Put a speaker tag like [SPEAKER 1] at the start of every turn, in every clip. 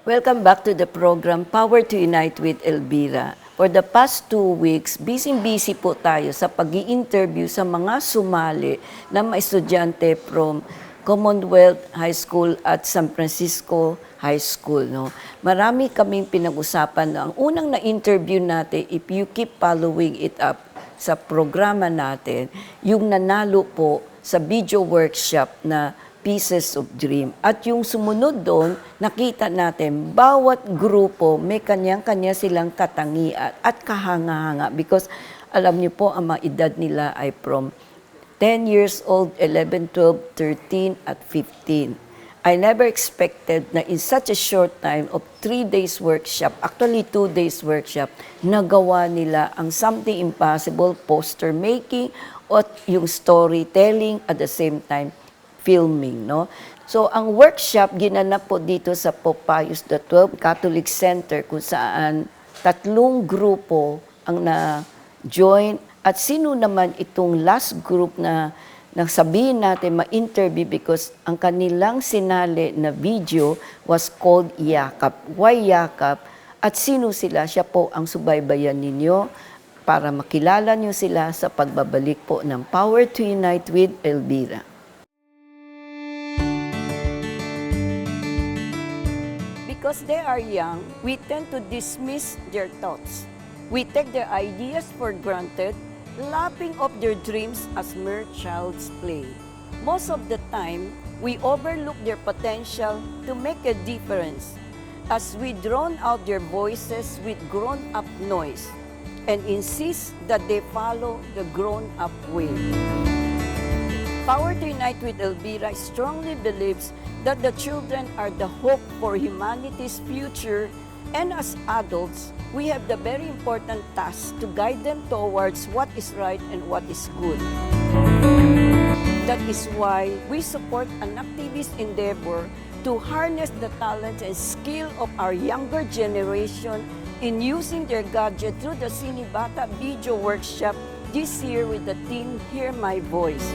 [SPEAKER 1] Welcome back to the program Power to Unite with Elvira. For the past 2 weeks, busy-busy po tayo sa pag-i-interview sa mga sumali na mga estudyante from Commonwealth High School at San Francisco High School. No? Marami kaming pinag-usapan. Ang unang na-interview natin, if you keep following it up sa programa natin, yung nanalo po sa video workshop na Pieces of Dream. At yung sumunod doon, nakita natin, bawat grupo may kanyang-kanya silang katangian at kahanga-hanga. Because alam niyo po, ang mga edad nila ay from 10 years old, 11, 12, 13, at 15. I never expected na in such a short time of 3 days workshop, actually 2 days workshop, nagawa nila ang something impossible, poster making, at yung storytelling at the same time, filming, no? So, ang workshop ginanap po dito sa Pope Pius XII Catholic Center kung saan 3 grupo ang na-join at sino naman itong last group na sabihin natin ma-interview because ang kanilang sinali na video was called Yakap. Why Yakap? At sino sila? Siya po ang subaybayan ninyo para makilala nyo sila sa pagbabalik po ng Power to Unite with Elvira. Because they are young, we tend to dismiss their thoughts. We take their ideas for granted, lapping off their dreams as mere child's play. Most of the time, we overlook their potential to make a difference as we drown out their voices with grown-up noise and insist that they follow the grown-up way. Power to Unite with Elvira strongly believes that the children are the hope for humanity's future, and as adults, we have the very important task to guide them towards what is right and what is good. That is why we support an activist endeavor to harness the talents and skill of our younger generation in using their gadget through the Cinebata Video Workshop this year with the theme Hear My Voice.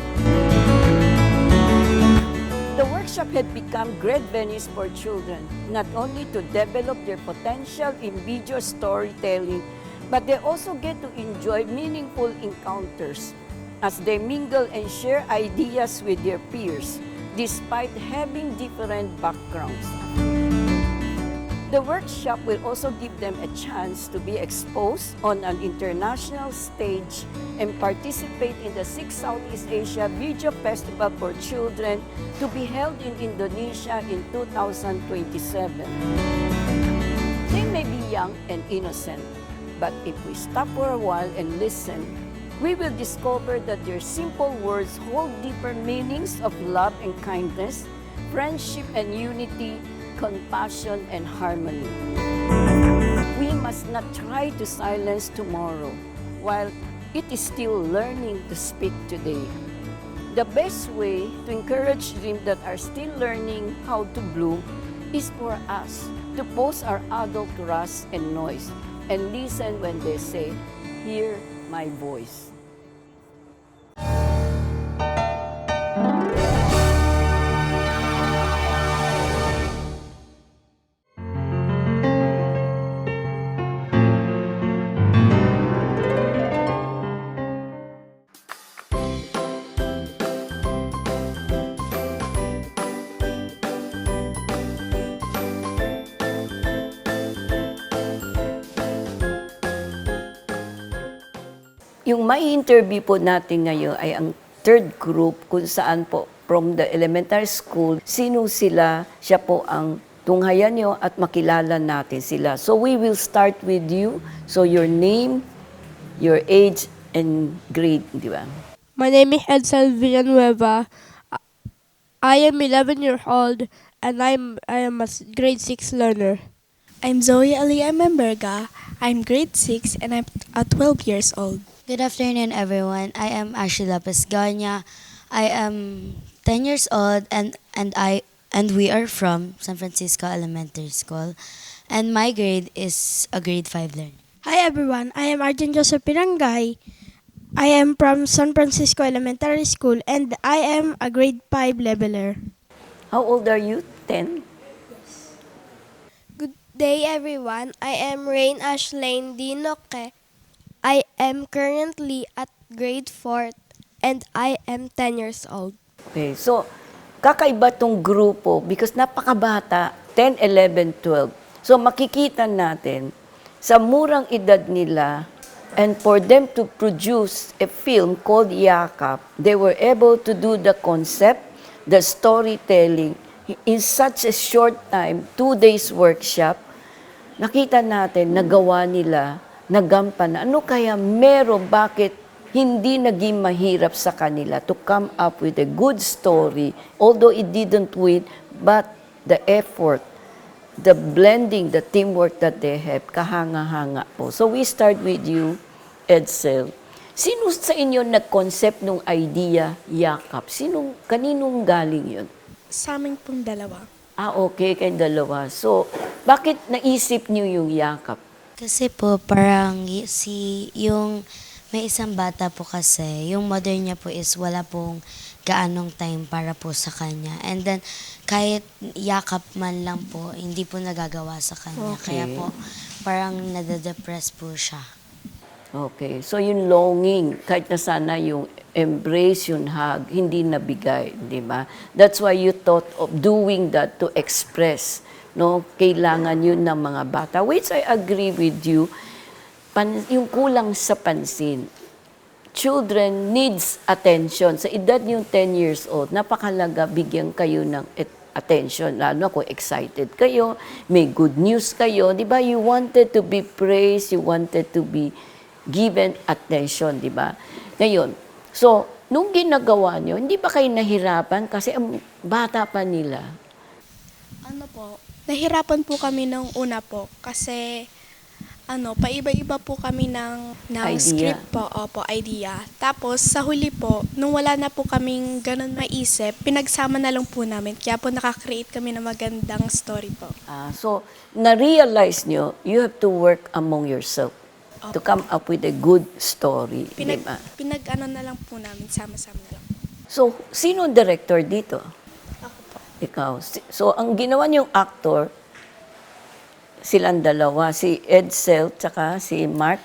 [SPEAKER 1] The workshop had become great venues for children, not only to develop their potential in video storytelling, but they also get to enjoy meaningful encounters as they mingle and share ideas with their peers, despite having different backgrounds. The workshop will also give them a chance to be exposed on an international stage and participate in the 6th Southeast Asia Video Festival for Children to be held in Indonesia in 2027. They may be young and innocent, but if we stop for a while and listen, we will discover that their simple words hold deeper meanings of love and kindness, friendship and unity, compassion and harmony. We must not try to silence tomorrow while it is still learning to speak today. The best way to encourage dreams that are still learning how to bloom is for us to pause our adult rush and noise and listen when they say, "Hear my voice." Yung may interview po natin ngayon ay ang 3rd group kung saan po from the elementary school, sino sila, siya po ang tunghayan nyo at makilala natin sila. So we will start with you. So your name, your age, and grade, di ba?
[SPEAKER 2] My name is Edsel Villanueva. I am 11 years old and I am a grade 6 learner.
[SPEAKER 3] I'm Zoe Alia Memberga. I'm grade 6 and I'm 12 years old.
[SPEAKER 4] Good afternoon, everyone. I am Ashley Lapis Ganya. I am 10 years old and we are from San Francisco Elementary School. And my grade is a grade 5 learner.
[SPEAKER 3] Hi everyone, I am Arjun Joseph Pirangay. I am from San Francisco Elementary School and I am a grade 5 leveler.
[SPEAKER 1] How old are you? 10?
[SPEAKER 3] Good day, everyone. I am Rain Ashlane Dinoke. I am currently at grade 4 and I am 10 years old.
[SPEAKER 1] Okay, so kakaiba tong grupo because napakabata, 10, 11, 12. So makikita natin sa murang edad nila and for them to produce a film called Yakap, they were able to do the concept, the storytelling in such a short time, 2 days workshop. Nakita natin, nagawa nila, nagampanan. Ano kaya meron, bakit hindi naging mahirap sa kanila to come up with a good story, although it didn't win, but the effort, the blending, the teamwork that they have, kahanga-hanga po. So we start with you, Edsel. Sino sa inyo nag-concept ng idea, Yakap? Kaninong galing yun?
[SPEAKER 3] Sa amin pong dalawa.
[SPEAKER 1] Okay, kayong dalawa. So, bakit naisip niyo yung Yakap?
[SPEAKER 4] Kasi po parang yung may isang bata po kasi, yung mother niya po is wala pong gaanong time para po sa kanya. And then, kahit yakap man lang po, hindi po nagagawa sa kanya.
[SPEAKER 1] Okay.
[SPEAKER 4] Kaya po, parang nade-depress po siya.
[SPEAKER 1] Okay, so yung longing, kahit na sana yung embrace, yung hug, hindi nabigay, di ba? That's why you thought of doing that to express, no? Kailangan yun ng mga bata, which I agree with you, yung kulang sa pansin. Children needs attention. Sa edad yung 10 years old, napakalaga bigyan kayo ng attention, lalo kung excited kayo, may good news kayo, di ba? You wanted to be praised, you wanted to be given attention, di ba? Ngayon, so, nung ginagawa nyo, hindi ba kayo nahirapan kasi ang bata pa nila?
[SPEAKER 5] Ano po, nahirapan po kami nung una po kasi paiba-iba po kami ng
[SPEAKER 1] Idea.
[SPEAKER 5] script po, idea. Tapos sa huli po, nung wala na po kaming ganun maisip, pinagsama na lang po namin. Kaya po nakakreate kami ng magandang story po.
[SPEAKER 1] So, na-realize nyo, you have to work among yourself to come up with a good story, di ba?
[SPEAKER 5] Pinag-ano na lang po namin, sama-sama na lang.
[SPEAKER 1] So, sino ang director dito?
[SPEAKER 5] Ako po.
[SPEAKER 1] Ikaw. So, ang ginawa niyong actor, silang dalawa, si Edsel tsaka si Mark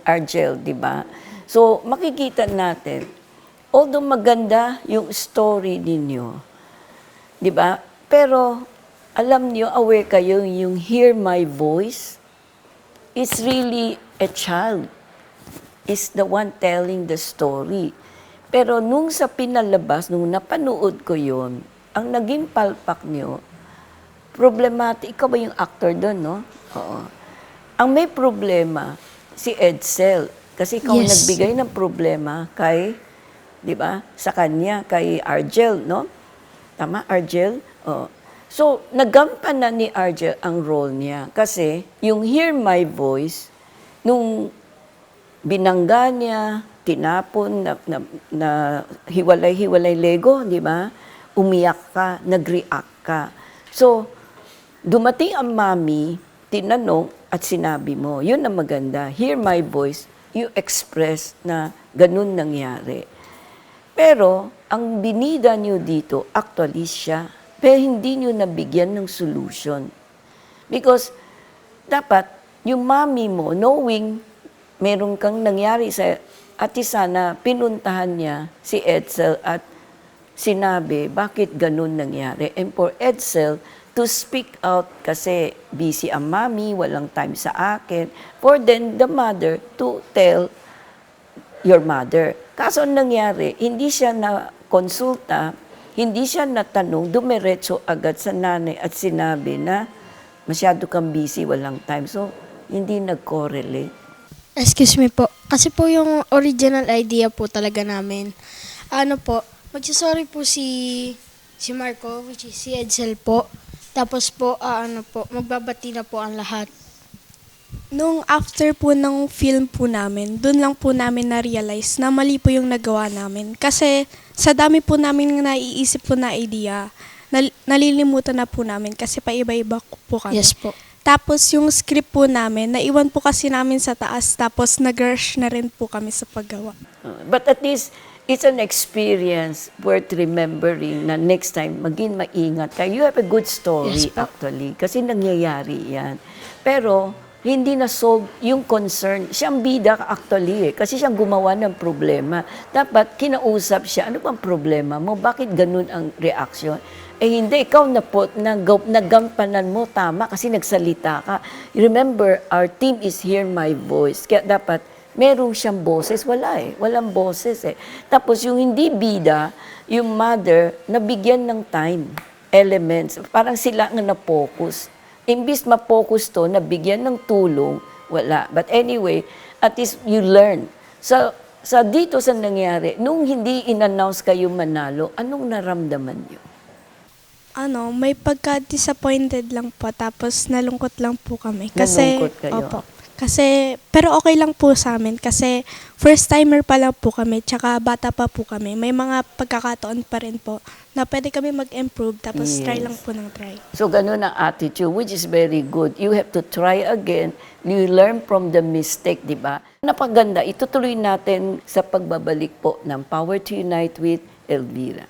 [SPEAKER 1] Argel, di ba? So, makikita natin, although maganda yung story ninyo, di ba? Pero, alam niyo, aware kayo, yung hear my voice, it's really a child is the one telling the story. Pero nung sa pinalabas, nung napanood ko yun, ang naging palpak niyo, problematic. Ikaw ba yung actor doon, no? Oo. Ang may problema, si Edsel. Kasi ikaw ang
[SPEAKER 3] Yes.
[SPEAKER 1] nagbigay ng problema kay, di ba, sa kanya, kay Argel, no? Tama, Argel? Oo. So, nagampanan ni Argel ang role niya. Kasi, yung hear my voice, nung binangga niya, tinapon, na hiwalay-hiwalay Lego, di ba? Umiyak ka, nag-react ka. So, dumating ang mami, tinanong at sinabi mo, yun ang maganda. Hear my voice, you express na ganun nangyari. Pero, ang binida niyo dito, actually siya. Pero hindi niyo nabigyan ng solution. Because, dapat, yung mami mo, knowing meron kang nangyari sa ati sana, pinuntahan niya si Edsel at sinabi, bakit ganun nangyari? And for Edsel, to speak out kasi busy ang mami, walang time sa akin. For then, the mother to tell your mother. Kaso ang nangyari, hindi siya na konsulta, hindi siya natanong, dumiretso agad sa nanay at sinabi na masyado kang busy, walang time. So, hindi nag-correlate.
[SPEAKER 3] Excuse me po. Kasi po yung original idea po talaga namin. Magsasorry po si Marco, which is si Edsel po. Tapos po, magbabati na po ang lahat.
[SPEAKER 5] Nung after po ng film po namin, doon lang po namin na-realize na mali po yung nagawa namin. Kasi sa dami po namin naiisip po na idea, nalilimutan na po namin kasi paiba-iba po kami.
[SPEAKER 3] Yes po.
[SPEAKER 5] Tapos yung script po namin, naiwan po kasi namin sa taas, tapos nag-rush na rin po kami sa paggawa.
[SPEAKER 1] But at least, it's an experience worth remembering na next time maging maingat kayo. You have a good story actually kasi nangyayari yan. Pero hindi na-solve yung concern. Siyang bida actually kasi siyang gumawa ng problema. Dapat kinausap siya, ano bang problema mo? Bakit ganun ang reaction? Hindi, ikaw nagampanan mo, tama, kasi nagsalita ka. Remember, our team is hear my voice. Kaya dapat, merong siyang boses. Wala walang boses Tapos yung hindi bida, yung mother, nabigyan ng time, elements. Parang sila nga na-focus. Imbis ma-focus to, nabigyan ng tulong, wala. But anyway, at least you learn. Sa dito sa nangyari, nung hindi in-announce kayo manalo, anong naramdaman niyo?
[SPEAKER 5] May pagka-disappointed lang po, tapos nalungkot lang po kami. Kasi,
[SPEAKER 1] Nalungkot kayo?
[SPEAKER 5] Opo. Kasi, pero okay lang po sa amin kasi first timer pa lang po kami, tsaka bata pa po kami. May mga pagkakataon pa rin po na pwede kami mag-improve, tapos try lang po ng try.
[SPEAKER 1] So, ganun ang attitude, which is very good. You have to try again. You learn from the mistake, di ba? Napaganda, itutuloy natin sa pagbabalik po ng Power to Unite with Elvira.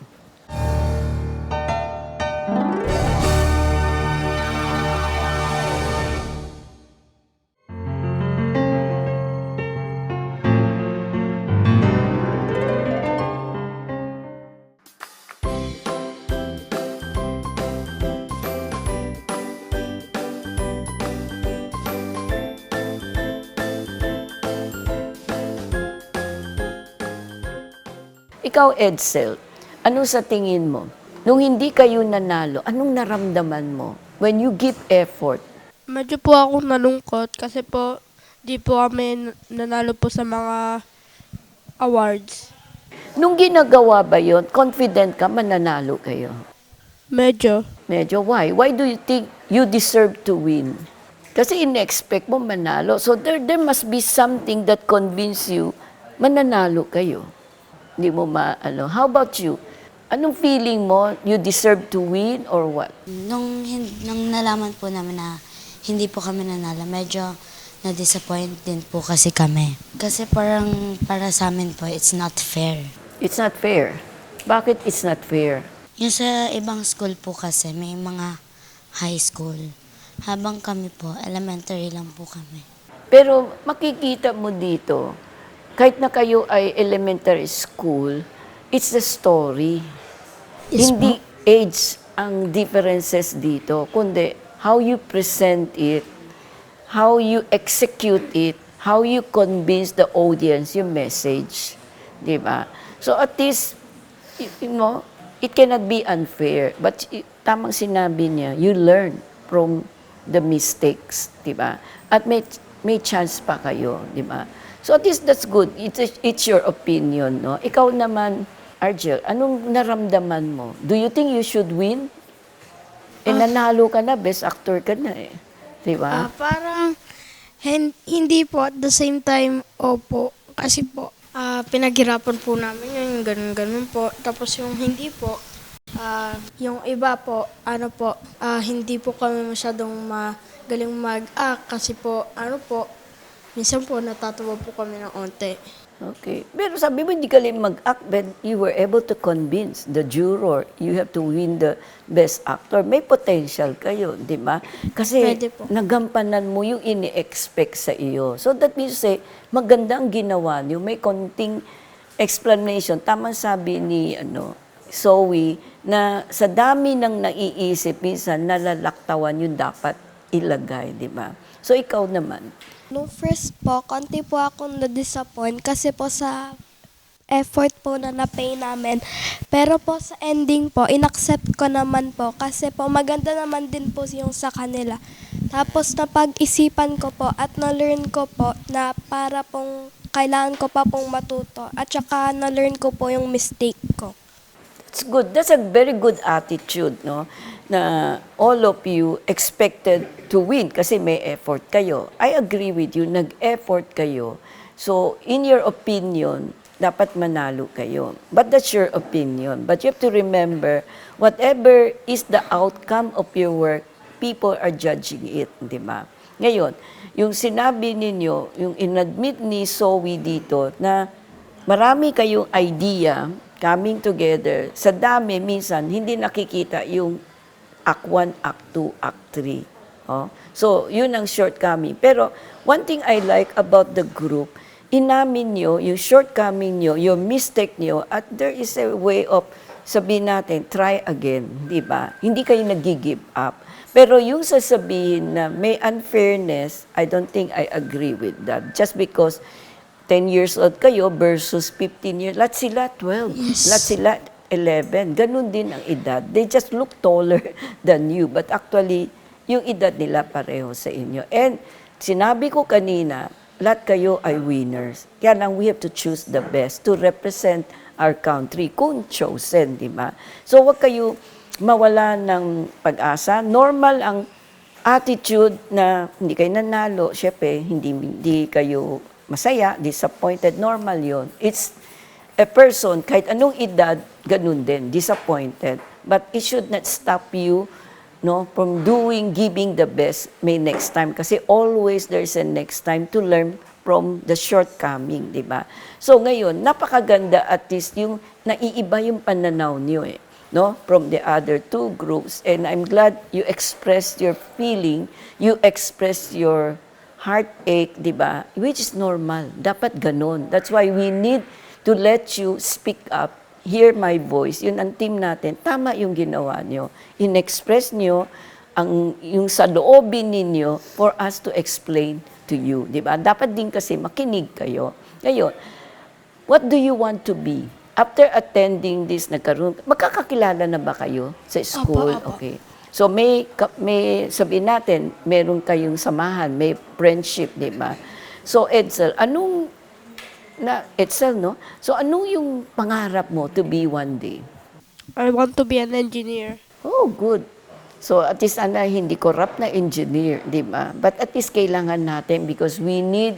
[SPEAKER 1] Ikaw, Edsel, ano sa tingin mo? Nung hindi kayo nanalo, anong naramdaman mo when you give effort?
[SPEAKER 2] Medyo po ako nalungkot kasi po di po kami nanalo po sa mga awards.
[SPEAKER 1] Nung ginagawa ba yon, confident ka mananalo kayo?
[SPEAKER 2] Medyo.
[SPEAKER 1] Medyo, why? Why do you think you deserve to win? Kasi in-expect mo manalo. So there must be something that convince you mananalo kayo. Hindi mo How about you? Anong feeling mo? You deserve to win or what?
[SPEAKER 4] Nung nalaman po namin na hindi po kami nanalo, medyo na-disappoint din po kasi kami. Kasi parang para sa amin po, it's not fair.
[SPEAKER 1] It's not fair. Bakit it's not fair?
[SPEAKER 4] Yung sa ibang school po kasi, may mga high school. Habang kami po, elementary lang po kami.
[SPEAKER 1] Pero makikita mo dito, kahit na kayo ay elementary school, it's the story.
[SPEAKER 4] Yes,
[SPEAKER 1] Hindi age ang differences dito, kundi how you present it, how you execute it, how you convince the audience yung message. Di ba? So at least, it cannot be unfair. But tamang sinabi niya, you learn from the mistakes. Di ba? At may chance pa kayo. Di ba? So at least that's good. It's your opinion. No? Ikaw naman, Argel, anong naramdaman mo? Do you think you should win? Nanalo ka na, best actor ka na eh. Di ba?
[SPEAKER 3] Parang hindi po, at the same time, opo. Kasi po, pinaghirapan po namin yung ganun-ganun po. Tapos yung hindi po, yung iba po, hindi po kami masyadong magaling mag-act kasi po, minsan po natatawa po kami ng onte.
[SPEAKER 1] Okay. Pero sabi mo, hindi ka lang mag-act, but you were able to convince the juror you have to win the best actor. May potential kayo, di ba? Kasi
[SPEAKER 3] Pwede po.
[SPEAKER 1] nagampanan mo yung ini-expect sa iyo. So that means say, maganda ang ginawa niyo. May konting explanation. Tama sabi ni Zoe, na sa dami ng naiisip, minsan nalalaktawan yung dapat ilagay, di ba? So ikaw naman.
[SPEAKER 6] Nung first po, konti po akong na-disappoint kasi po sa effort po na na-pay namin. Pero po sa ending po, inaccept ko naman po kasi po maganda naman din po yung sa kanila. Tapos napag-isipan ko po at na-learn ko po na para pong kailangan ko pa pong matuto at saka na-learn ko po yung mistake ko.
[SPEAKER 1] That's good. That's a very good attitude, no? Na all of you expected to win kasi may effort kayo. I agree with you, nag-effort kayo. So, in your opinion, dapat manalo kayo. But that's your opinion. But you have to remember, whatever is the outcome of your work, people are judging it, di ba? Ngayon, yung sinabi ninyo, yung inadmit ni Zoe dito na marami kayong idea coming together. Sa dami, minsan, hindi nakikita yung Act 1, Act 2, Act 3. Oh? So, yun ang shortcoming. Pero, one thing I like about the group, inamin nyo yung shortcoming nyo, yung mistake nyo, at there is a way of sabihin natin, try again, di ba? Hindi kayo nag-give up. Pero yung sasabihin na may unfairness, I don't think I agree with that. Just because 10 years old kayo versus 15 years, lahat sila 12, lahat sila 11. Ganun din ang edad. They just look taller than you. But actually, yung edad nila pareho sa inyo. And sinabi ko kanina, lahat kayo ay winners. Kaya lang we have to choose the best to represent our country kung chosen, di ba? So wag kayo mawala ng pag-asa. Normal ang attitude na hindi kayo nanalo, syempre, hindi kayo masaya, disappointed, normal yon. It's a person, kahit anong edad, ganun din, disappointed. But it should not stop you from giving the best may next time. Kasi always there's a next time to learn from the shortcoming, di ba? So ngayon, napakaganda at least yung naiiba yung pananaw niyo from the other two groups. And I'm glad you expressed your feeling, you expressed your heartache, di ba? Which is normal. Dapat ganun. That's why we need to let you speak up, hear my voice. Yun ang team natin. Tama yung ginawa nyo. In-express nyo yung sa loobin ninyo for us to explain to you. Di ba? Dapat din kasi makinig kayo. Ngayon, what do you want to be? After attending this, magkakakilala na ba kayo sa school?
[SPEAKER 3] Opo.
[SPEAKER 1] Okay. So may sabihin natin, meron kayong samahan, may friendship, di ba? So Edsel, Edsel, no? So ano yung pangarap mo to be one day?
[SPEAKER 2] I want to be an engineer.
[SPEAKER 1] Oh, good. So at least hindi corrupt na engineer, di ba? But at least kailangan natin because we need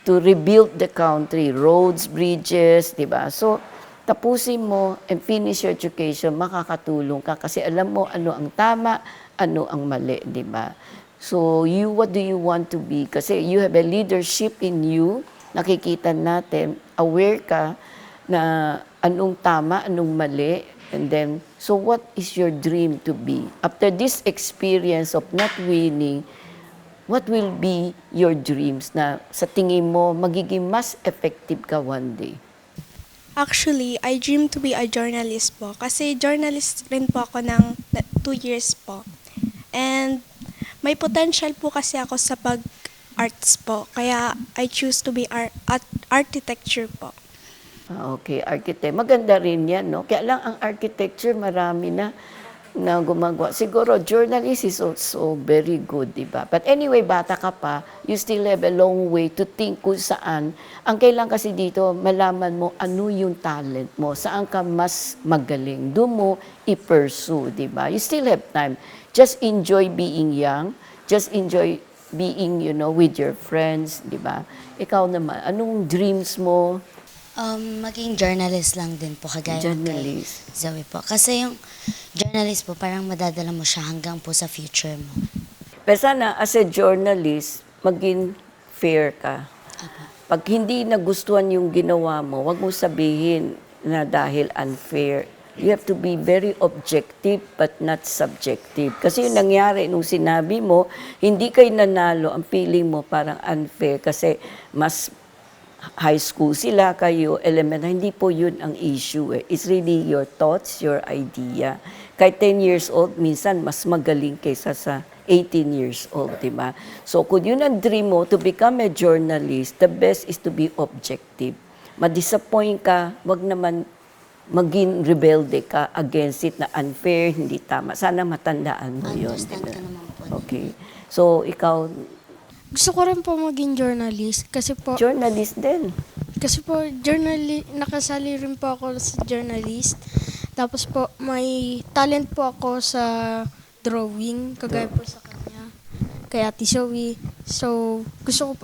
[SPEAKER 1] to rebuild the country, roads, bridges, di ba? So tapusin mo and finish your education, makakatulong ka kasi alam mo ano ang tama, ano ang mali, di ba? So what do you want to be? Kasi you have a leadership in you, nakikita natin, aware ka na anong tama, anong mali, and then, so what is your dream to be? After this experience of not winning, what will be your dreams na sa tingin mo magiging mas effective ka one day?
[SPEAKER 5] Actually, I dream to be a journalist po. Kasi journalist rin po ako ng 2 years po. And may potential po kasi ako sa pag-arts po. Kaya I choose to be architecture po.
[SPEAKER 1] Okay, architect. Maganda rin yan, no? Kaya lang ang architecture, marami na gumagawa. Siguro, journalist is also very good, di ba? But anyway, bata ka pa, you still have a long way to think kung saan. Ang kailangan kasi dito, malaman mo ano yung talent mo, saan ka mas magaling. Doon mo i-pursue, di ba? You still have time. Just enjoy being young. Just enjoy being, with your friends, di ba? Ikaw naman, anong dreams mo?
[SPEAKER 4] Maging journalist lang din po, kagaya ng kay
[SPEAKER 1] Journalist.
[SPEAKER 4] Zoe po. Kasi yung journalist po, parang madadala mo siya hanggang po sa future mo.
[SPEAKER 1] Pero sana, as a journalist, maging fair ka. Pag hindi nagustuhan yung ginawa mo, wag mo sabihin na dahil unfair. You have to be very objective but not subjective. Kasi yung nangyari nung sinabi mo, hindi kayo nanalo, ang feeling mo parang unfair kasi mas high school sila, kayo, elementary, hindi po yun ang issue. It's really your thoughts, your idea. Kahit 10 years old, minsan mas magaling kaysa sa 18 years old, di ba? So kung yun ang dream mo to become a journalist, the best is to be objective. Ma-disappoint ka, wag naman maging rebelde ka against it na unfair, hindi tama. Sana matandaan mo yun.
[SPEAKER 4] Understand
[SPEAKER 1] Diba?
[SPEAKER 4] ka naman po.
[SPEAKER 1] Okay. So ikaw,
[SPEAKER 3] Gusto ko rin po maging journalist kasi po
[SPEAKER 1] journalist din.
[SPEAKER 3] nakasali rin po ako sa journalist. Tapos po may talent po ako sa drawing kagaya po sa kanya. Kay Ate Zoe. So gusto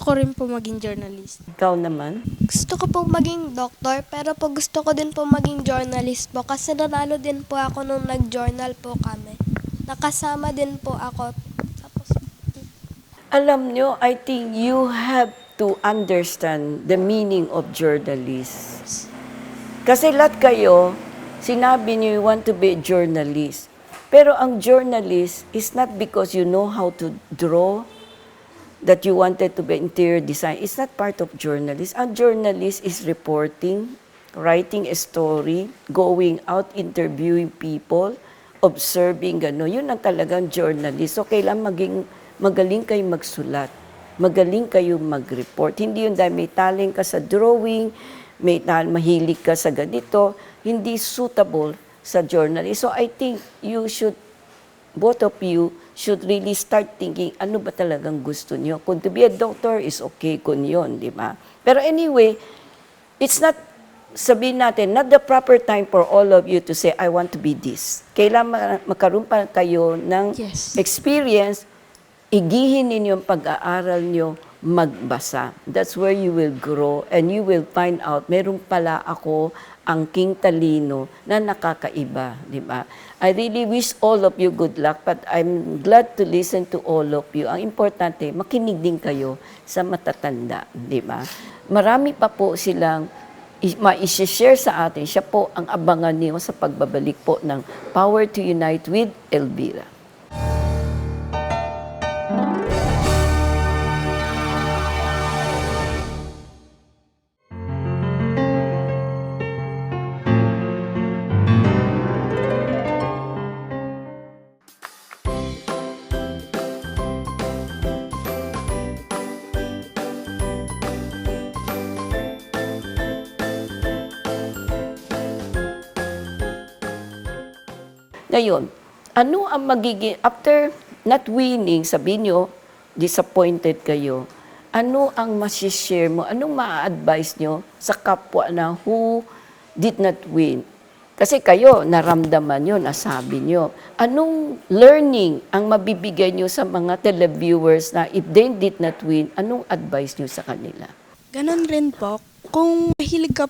[SPEAKER 3] ko rin po maging journalist.
[SPEAKER 1] Ikaw naman?
[SPEAKER 6] Gusto ko po maging doktor, pero po gusto ko din po maging journalist po kasi nanalo din po ako nung nag-journal po kami. Nakasama din po ako. Tapos,
[SPEAKER 1] Alam nyo, I think you have to understand the meaning of journalist. Kasi lahat kayo, sinabi niyo you want to be a journalist. Pero ang journalist is not because you know how to draw, that you wanted to be interior design. It's not part of journalist. Ang journalist is reporting, writing a story, going out, interviewing people, observing, gano'n. Yun ang talagang journalist. So, kailangan magaling kayo magsulat. Magaling kayo mag-report. Hindi yun dahil may talent ka sa drawing, mahilig ka sa ganito, hindi suitable sa journalist. So, I think both of you should really start thinking, ano ba talagang gusto niyo? Kung to be a doctor is okay kung yun, di ba? Pero anyway, it's not, sabihin natin, not the proper time for all of you to say, I want to be this. Kailangan magkaroon pa kayo ng
[SPEAKER 3] Yes.
[SPEAKER 1] experience, igihin ninyo ang pag-aaral nyo, magbasa. That's where you will grow and you will find out, meron pala ako ang king talino na nakakaiba, di ba? I really wish all of you good luck, but I'm glad to listen to all of you. Ang importante, makinig din kayo sa matatanda, di ba? Marami pa po silang ma-share sa atin. Siya po ang abangan niyo sa pagbabalik po ng Power to Unite with Elvira. Ngayon, ano ang magiging, after not winning, sabihin nyo, disappointed kayo, ano ang masishare mo, anong ma-advise nyo sa kapwa na who did not win? Kasi kayo, naramdaman nyo, nasabi nyo. Anong learning ang mabibigay nyo sa mga televiewers na if they did not win, anong advice nyo sa kanila?
[SPEAKER 5] Ganon rin po. Kung mahilig ka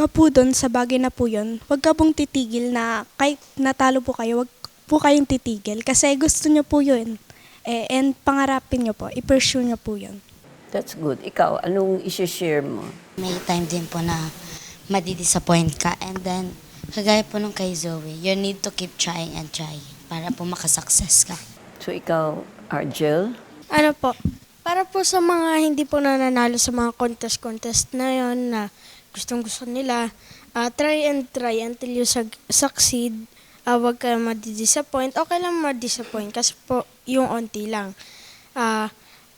[SPEAKER 5] po doon sa bagay na po yun, huwag ka pong titigil na kahit natalo po kayo, huwag po kayong titigil. Kasi gusto nyo po yun. And pangarapin nyo po, i-pursue nyo po yun.
[SPEAKER 1] That's good. Ikaw, anong isi-share mo?
[SPEAKER 4] May time din po na madi-disappoint ka. And then, kagaya po nung kay Zoe, you need to keep trying and trying para po makasuccess ka.
[SPEAKER 1] So ikaw, Argel?
[SPEAKER 3] Ano po, para po sa mga hindi po nananalo sa mga contest na yon na gustong-gusto nila, try and try until you succeed. Huwag ka madi-disappoint. Okay lang ma-disappoint kasi po yung onti lang.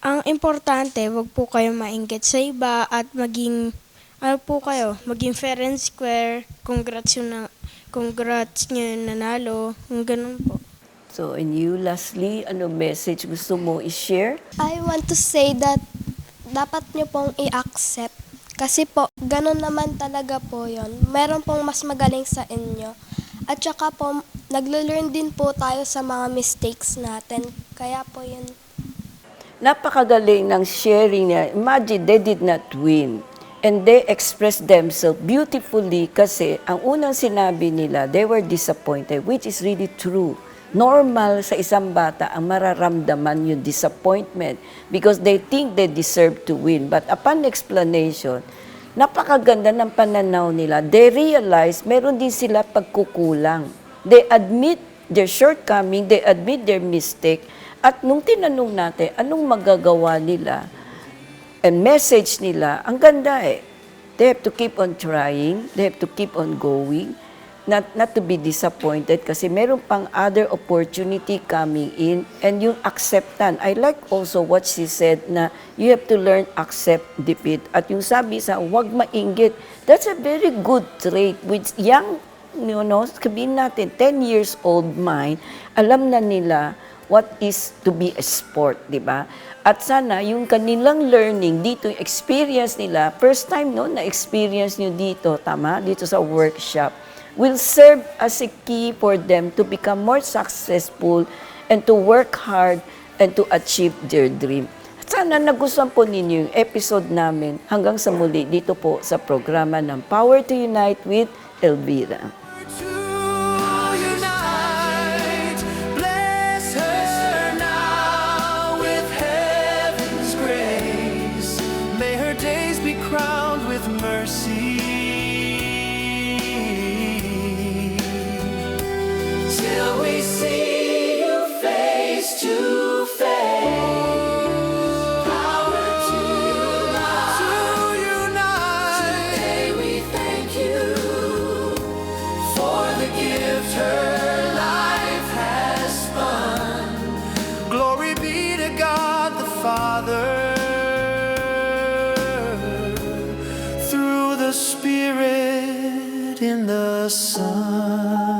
[SPEAKER 3] Ang importante, wag po kayo mainggit sa iba at maging maging fair and square. Congrats nyo yung nanalo. Yung ganun po.
[SPEAKER 1] So, and you, lastly, ano message gusto mo i-share?
[SPEAKER 6] I want to say that dapat nyo pong i-accept. Kasi po, ganun naman talaga po yon. Meron pong mas magaling sa inyo. At saka po, naglo-learn din po tayo sa mga mistakes natin. Kaya po yun.
[SPEAKER 1] Napakagaling ng sharing niya. Imagine, they did not win. And they expressed themselves beautifully kasi ang unang sinabi nila, they were disappointed, which is really true. Normal sa isang bata ang mararamdaman yung disappointment because they think they deserve to win. But upon explanation, napakaganda ng pananaw nila. They realize meron din sila pagkukulang. They admit their shortcoming, they admit their mistake. At nung tinanong natin, anong magagawa nila? And message nila, ang ganda eh. They have to keep on trying, they have to keep on going. Not to be disappointed kasi meron pang other opportunity coming in and yung acceptance. I like also what she said na you have to learn accept defeat. At yung sabi sa wag mainggit, that's a very good trait which young, sabihin natin, 10 years old mind, alam na nila what is to be a sport, di ba? At sana yung kanilang learning dito, yung experience nila, first time na-experience nyo dito, tama? Dito sa workshop, will serve as a key for them to become more successful and to work hard and to achieve their dream. At sana nagustuhan po ninyo yung episode namin hanggang sa muli dito po sa programa ng Power to Unite with Elvira.
[SPEAKER 7] Bless her now with heaven's grace. May mercy, till we see you face to face. Power to unite. Today we thank you for the gift her life has spun. Glory be to God the Father, through the Spirit in the Son.